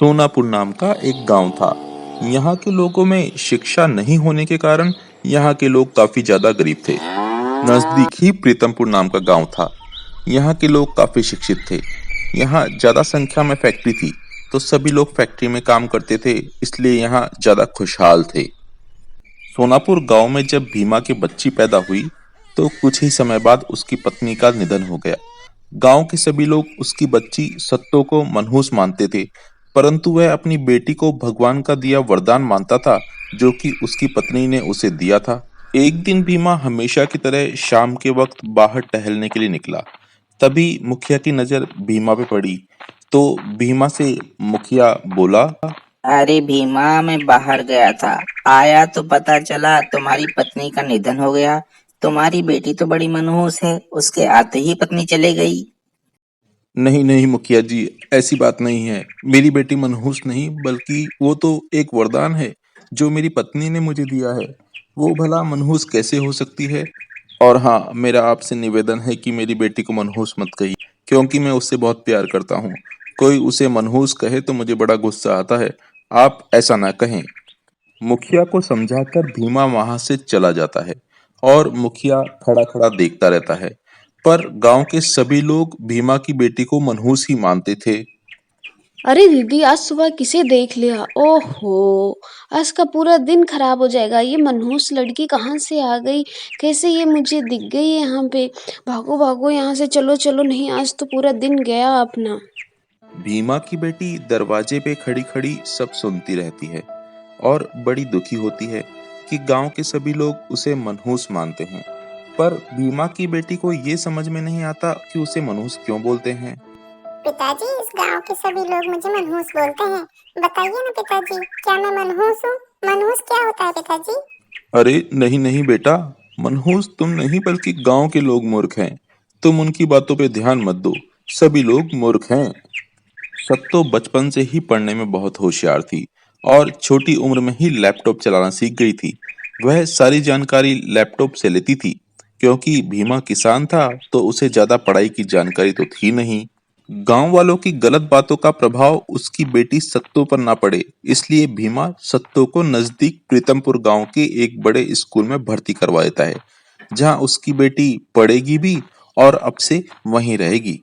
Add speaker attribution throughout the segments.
Speaker 1: सोनापुर नाम का एक गांव था। यहाँ के लोगों में शिक्षा नहीं होने के कारण यहाँ के लोग काफी ज्यादा गरीब थे। नजदीक ही प्रीतमपुर नाम का गांव था। यहाँ के लोग काफी शिक्षित थे। यहाँ ज्यादा संख्या में फैक्ट्री थी, तो सभी लोग फैक्ट्री में काम करते थे, इसलिए यहाँ ज्यादा खुशहाल थे। सोनापुर गांव में जब भीमा की बच्ची पैदा हुई, तो कुछ ही समय बाद उसकी पत्नी का निधन हो गया। गांव के सभी लोग उसकी बच्ची सत्तो को मनहूस मानते थे, परंतु वह अपनी बेटी को भगवान का दिया वरदान मानता था, जो कि उसकी पत्नी ने उसे दिया था। एक दिन भीमा हमेशा की तरह शाम के वक्त बाहर टहलने के लिए निकला। तभी मुखिया की नजर भीमा पे पड़ी, तो भीमा से मुखिया बोला,
Speaker 2: अरे भीमा, मैं बाहर गया था। आया तो पता चला तुम्हारी पत्नी का निधन हो गया। तुम्हारी बेटी तो बड़ी मनहूस है, उसके आते ही पत्नी चले गई।
Speaker 1: नहीं नहीं मुखिया जी, ऐसी बात नहीं है। मेरी बेटी मनहूस नहीं, बल्कि वो तो एक वरदान है जो मेरी पत्नी ने मुझे दिया है। वो भला मनहूस कैसे हो सकती है? और हाँ, मेरा आपसे निवेदन है कि मेरी बेटी को मनहूस मत कहिए, क्योंकि मैं उससे बहुत प्यार करता हूँ। कोई उसे मनहूस कहे तो मुझे बड़ा गुस्सा आता है। आप ऐसा ना कहें। मुखिया को समझाकर भीमा वहां से चला जाता है, और मुखिया खड़ा खड़ा देखता रहता है। पर गांव के सभी लोग भीमा की बेटी को मनहूस ही मानते थे।
Speaker 3: अरे दीदी, आज सुबह किसे देख लिया? ओहो, आज का पूरा दिन खराब हो जाएगा। ये मनहूस लड़की कहाँ से आ गई? कैसे ये मुझे दिख गई यहाँ पे? भागो भागो यहाँ से, चलो चलो, नहीं आज तो पूरा दिन गया अपना।
Speaker 1: भीमा की बेटी दरवाजे पे खड़ी खड़ी सब सुनती रहती है, और बड़ी दुखी होती है कि गांव के सभी लोग उसे मनहूस मानते हैं। पर भीमा की बेटी को ये समझ में नहीं आता कि उसे मनहूस क्यों बोलते हैं।
Speaker 4: पिताजी, इस गांव के सभी लोग मुझे मनहूस बोलते हैं। बताइए ना पिताजी, क्या मैं मनहूस हूँ? मनहूस क्या होता है पिताजी?
Speaker 1: अरे नहीं नहीं बेटा, मनहूस तुम नहीं बल्कि गांव के लोग मूर्ख हैं। तुम उनकी बातों पे ध्यान मत दो। सभी लोग मूर्ख हैं। सत्तो बचपन से ही पढ़ने में बहुत होशियार थी, और छोटी उम्र में ही लैपटॉप चलाना सीख गई थी। वह सारी जानकारी लैपटॉप से लेती थी। क्योंकि भीमा किसान था, तो उसे ज्यादा पढ़ाई की जानकारी तो थी नहीं। गांव वालों की गलत बातों का प्रभाव उसकी बेटी सत्तो पर ना पड़े, इसलिए भीमा सत्तो को नजदीक प्रीतमपुर गांव के एक बड़े स्कूल में भर्ती करवा देता है, जहां उसकी बेटी पढ़ेगी भी और अब से वहीं रहेगी।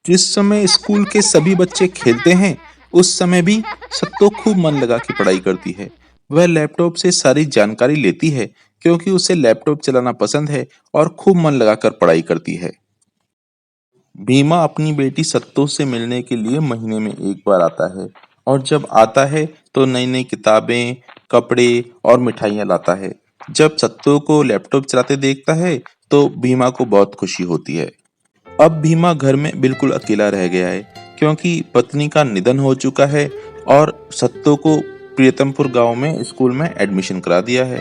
Speaker 1: जिस समय स्कूल के सभी बच्चे खेलते हैं, उस समय भी सत्तो खूब मन लगा के पढ़ाई करती है। वह लैपटॉप से सारी जानकारी लेती है, क्योंकि उसे लैपटॉप चलाना पसंद है, और खूब मन लगाकर पढ़ाई करती है। भीमा अपनी बेटी सत्तो से मिलने के लिए महीने में एक बार आता है, और जब आता है तो नई नई किताबें, कपड़े और मिठाइयाँ लाता है। जब सत्तो को लैपटॉप चलाते देखता है, तो भीमा को बहुत खुशी होती है। अब भीमा घर में बिल्कुल अकेला रह गया है, क्योंकि पत्नी का निधन हो चुका है, और सत्तो को प्रियतमपुर गांव में स्कूल में एडमिशन करा दिया है।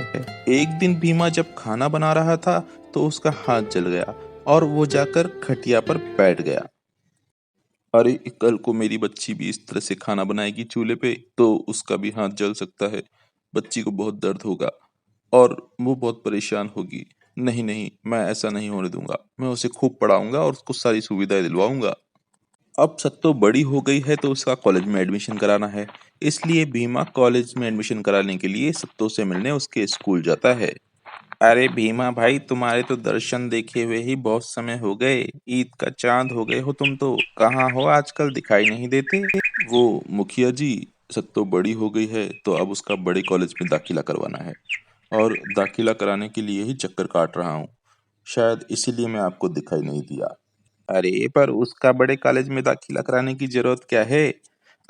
Speaker 1: एक दिन भीमा जब खाना बना रहा था, तो उसका हाथ जल गया, और वो जाकर खटिया पर बैठ गया। अरे, कल को मेरी बच्ची भी इस तरह से खाना बनाएगी चूल्हे पे, तो उसका भी हाथ जल सकता है। बच्ची को बहुत दर्द होगा, और वो बहुत परेशान होगी। नहीं नहीं, मैं ऐसा नहीं होने दूंगा। मैं उसे खूब पढ़ाऊंगा और उसको सारी सुविधाएं दिलवाऊंगा। अब सत्तो बड़ी हो गई है, तो उसका कॉलेज में एडमिशन कराना है। इसलिए भीमा कॉलेज में एडमिशन कराने के लिए सत्तो से मिलने उसके स्कूल जाता है। अरे भीमा भाई, तुम्हारे तो दर्शन देखे हुए ही बहुत समय हो गए। ईद का चांद हो गए हो तुम तो। कहाँ हो आजकल, दिखाई नहीं देते। वो मुखिया जी, सत्तो बड़ी हो गई है, तो अब उसका बड़े कॉलेज में दाखिला करवाना है, और दाखिला कराने के लिए ही चक्कर काट रहा हूँ। शायद इसीलिए मैं आपको दिखाई नहीं दिया। अरे पर उसका बड़े कॉलेज में दाखिला कराने की जरूरत क्या है?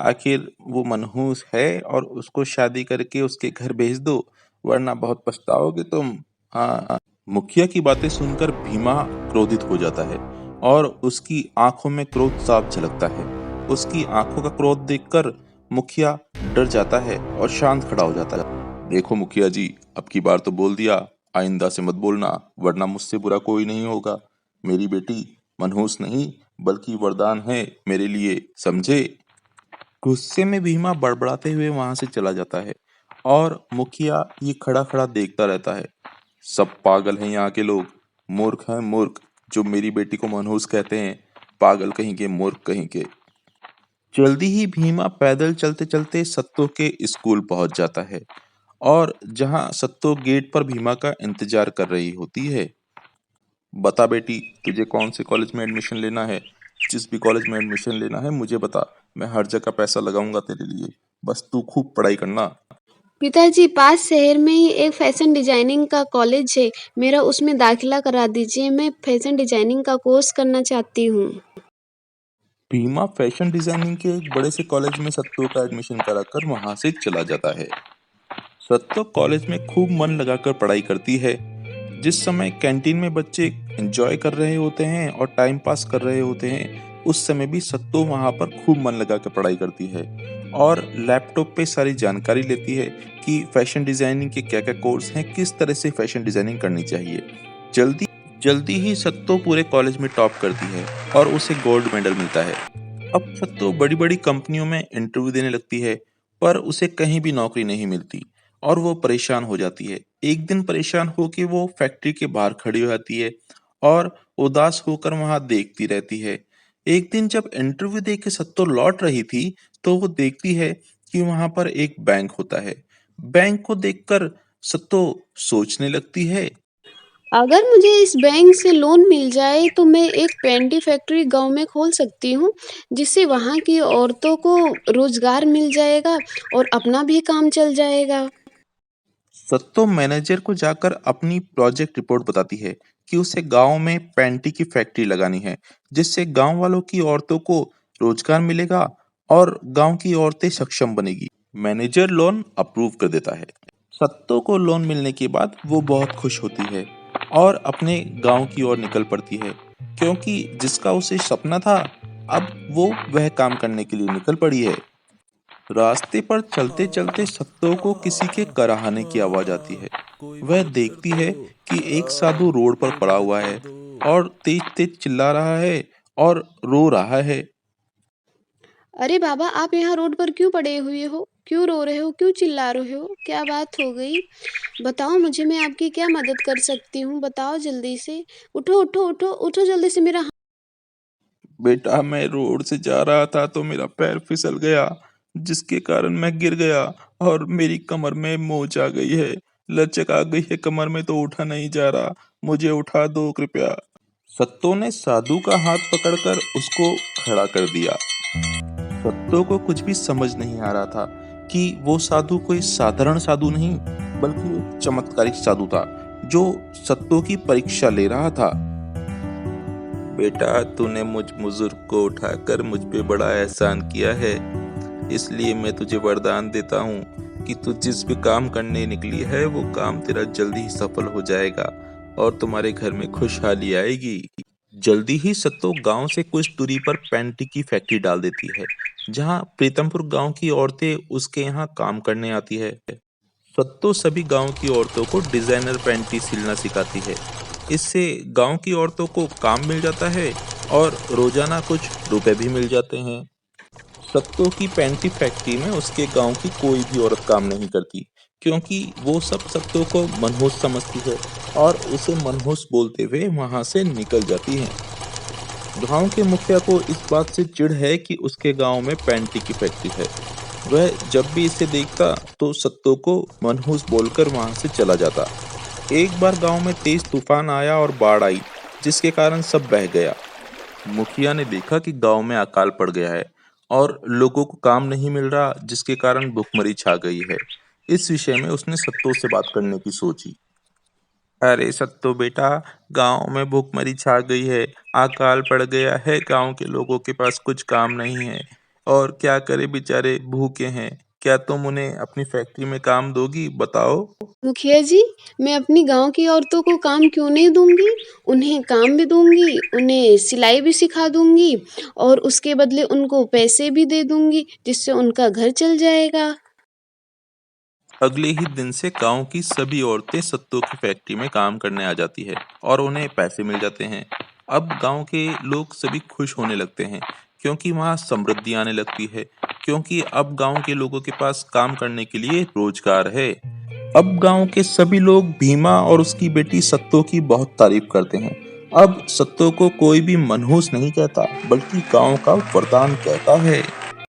Speaker 1: आखिर वो मनहूस है, और उसको शादी करके उसके घर भेज दो, वरना बहुत पछताओगे तुम। हाँ। मुखिया की बातें सुनकर भीमा क्रोधित हो जाता है, और उसकी आंखों में क्रोध साफ झलकता है। उसकी आंखों का क्रोध देखकर मुखिया डर जाता है और शांत खड़ा हो जाता है। देखो मुखिया जी, अब की बार तो बोल दिया, आइंदा से मत बोलना, वरना मुझसे बुरा कोई नहीं होगा। मेरी बेटी मनहूस नहीं, बल्कि वरदान है मेरे लिए, समझे? गुस्से में भीमा बड़बड़ाते हुए वहां से चला जाता है, और मुखिया ये खड़ा खड़ा देखता रहता है। सब पागल हैं यहाँ के लोग। मूर्ख हैं मूर्ख, जो मेरी बेटी को मनहूस कहते हैं। पागल कहीं के, मूर्ख कहीं के। जल्दी ही भीमा पैदल चलते चलते सत्तो के स्कूल पहुंच जाता है और जहां सत्तो गेट पर भीमा का इंतजार कर रही होती है। बता बेटी, तुझे कौन से कॉलेज में एडमिशन लेना है? जिस भी कॉलेज में एडमिशन लेना है मुझे बता, मैं हर जगह पैसा लगाऊंगा तेरे लिए, बस तू खूब पढ़ाई करना।
Speaker 3: पिताजी, पास शहर में ही एक फैशन डिजाइनिंग का कॉलेज है, मेरा उसमें दाखिला करा दीजिए। मैं फैशन डिजाइनिंग का कोर्स करना चाहती हूँ।
Speaker 1: भीमा फैशन डिजाइनिंग के एक बड़े से कॉलेज में सत्तो का एडमिशन कराकर वहां से चला जाता है। सत्तो कॉलेज में खूब मन लगाकर पढ़ाई करती है। जिस समय कैंटीन में बच्चे एंजॉय कर रहे होते हैं और टाइम पास कर रहे होते हैं, उस समय भी सत्तो वहां पर खूब मन लगाकर पढ़ाई करती है और लैपटॉप पे सारी जानकारी लेती है कि फैशन डिजाइनिंग के क्या क्या कोर्स हैं, किस तरह से फैशन डिजाइनिंग करनी चाहिए। जल्दी जल्दी ही सत्तो पूरे कॉलेज में टॉप करती है और उसे गोल्ड मेडल मिलता है। अब सत्तो बड़ी बड़ी कंपनियों में इंटरव्यू देने लगती है, पर उसे कहीं भी नौकरी नहीं मिलती और वो परेशान हो जाती है। एक दिन परेशान होकर वो फैक्ट्री के बाहर खड़ी हो जाती है और उदास होकर वहां देखती रहती है। एक दिन जब इंटरव्यू दे के सत्तो लौट रही थी, तो वो देखती है कि वहां पर एक बैंक होता है। बैंक को देखकर सत्तो सोचने लगती है।
Speaker 3: अगर मुझे इस बैंक से लोन मिल जाए तो मैं एक पेंटी फैक्ट्री गांव में खोल सकती हूँ, जिससे वहां की औरतों को रोजगार मिल जाएगा और अपना भी काम चल जाएगा।
Speaker 1: सत्तो मैनेजर को जाकर अपनी प्रोजेक्ट रिपोर्ट बताती है कि उसे गांव में पैंटी की फैक्ट्री लगानी है, जिससे गांव वालों की औरतों को रोजगार मिलेगा और गांव की औरतें सक्षम बनेगी। मैनेजर लोन अप्रूव कर देता है। सत्तो को लोन मिलने के बाद वो बहुत खुश होती है और अपने गांव की ओर निकल पड़ती है, क्योंकि जिसका उसे सपना था, अब वो वह काम करने के लिए निकल पड़ी है। रास्ते पर चलते चलते सत्तो को किसी के कराहने की आवाज आती है। वह देखती है कि एक साधु रोड पर पड़ा हुआ है और तेज तेज चिल्ला रहा है और रो रहा है।
Speaker 3: अरे बाबा, आप यहाँ रोड पर क्यों पड़े हुए हो? क्यों रो रहे हो? क्यों चिल्ला रहे हो? क्या बात हो गई? बताओ मुझे, मैं आपकी क्या मदद कर सकती हूँ? बताओ जल्दी से। उठो उठो उठो उठो जल्दी से, मेरा
Speaker 1: बेटा, मैं रोड से जा रहा था तो मेरा पैर फिसल गया, जिसके कारण मैं गिर गया और मेरी कमर में मोच आ गई है। लचक आ गई है कमर में, तो उठा नहीं जा रहा, मुझे उठा दो कृपया। सत्तो ने साधु का हाथ पकड़कर उसको खड़ा कर दिया। सत्तो को कुछ भी समझ नहीं आ रहा था कि वो साधु कोई साधारण साधु नहीं, बल्कि एक चमत्कारिक साधु था जो सत्तो की परीक्षा ले रहा था। बेटा, तूने मुझ बुजुर्ग को उठाकर मुझ पे बड़ा एहसान किया है, इसलिए मैं तुझे वरदान देता हूँ कि तू जिस भी काम करने निकली है, वो काम तेरा जल्दी ही सफल हो जाएगा और तुम्हारे घर में खुशहाली आएगी। जल्दी ही सत्तो गांव से कुछ दूरी पर पैंटी की फैक्ट्री डाल देती है, जहां प्रीतमपुर गांव की औरतें उसके यहाँ काम करने आती है। सत्तो सभी गांव की औरतों को डिजाइनर पैंटी सिलना सिखाती है। इससे गांव की औरतों को काम मिल जाता है और रोजाना कुछ रुपए भी मिल जाते हैं। सत्तो की पैंटी फैक्ट्री में उसके गांव की कोई भी औरत काम नहीं करती, क्योंकि वो सब सत्तो को मनहूस समझती है और उसे मनहूस बोलते हुए वहां से निकल जाती हैं। गांव के मुखिया को इस बात से चिढ़ है कि उसके गांव में पैंटी की फैक्ट्री है। वह जब भी इसे देखता तो सत्तो को मनहूस बोलकर वहां से चला जाता। एक बार गांव में तेज तूफान आया और बाढ़ आई, जिसके कारण सब बह गया। मुखिया ने देखा कि गांव में अकाल पड़ गया है और लोगों को काम नहीं मिल रहा, जिसके कारण भुखमरी छा गई है। इस विषय में उसने सत्तो से बात करने की सोची। अरे सत्तो बेटा, गांव में भुखमरी छा गई है, अकाल पड़ गया है, गांव के लोगों के पास कुछ काम नहीं है और क्या करे, बेचारे भूखे हैं। क्या तुम उन्हें अपनी फैक्ट्री में काम दोगी, बताओ?
Speaker 3: मुखिया जी, मैं अपनी गांव की औरतों को काम क्यों नहीं दूंगी? उन्हें काम भी दूंगी, उन्हें सिलाई भी सिखा दूंगी और उसके बदले उनको पैसे भी दे दूंगी, जिससे उनका घर चल जाएगा।
Speaker 1: अगले ही दिन से गांव की सभी औरतें सत्तो की फैक्ट्री में काम करने आ जाती है और उन्हें पैसे मिल जाते हैं। अब गांव के लोग सभी खुश होने लगते हैं, क्योंकि वहां समृद्धि आने लगती है, क्योंकि अब गांव के लोगों के पास काम करने के लिए रोजगार है। अब गांव के सभी लोग भीमा और उसकी बेटी सत्तो की बहुत तारीफ करते हैं। अब सत्तो को कोई भी मनहूस नहीं कहता, बल्कि गांव का वरदान कहता है।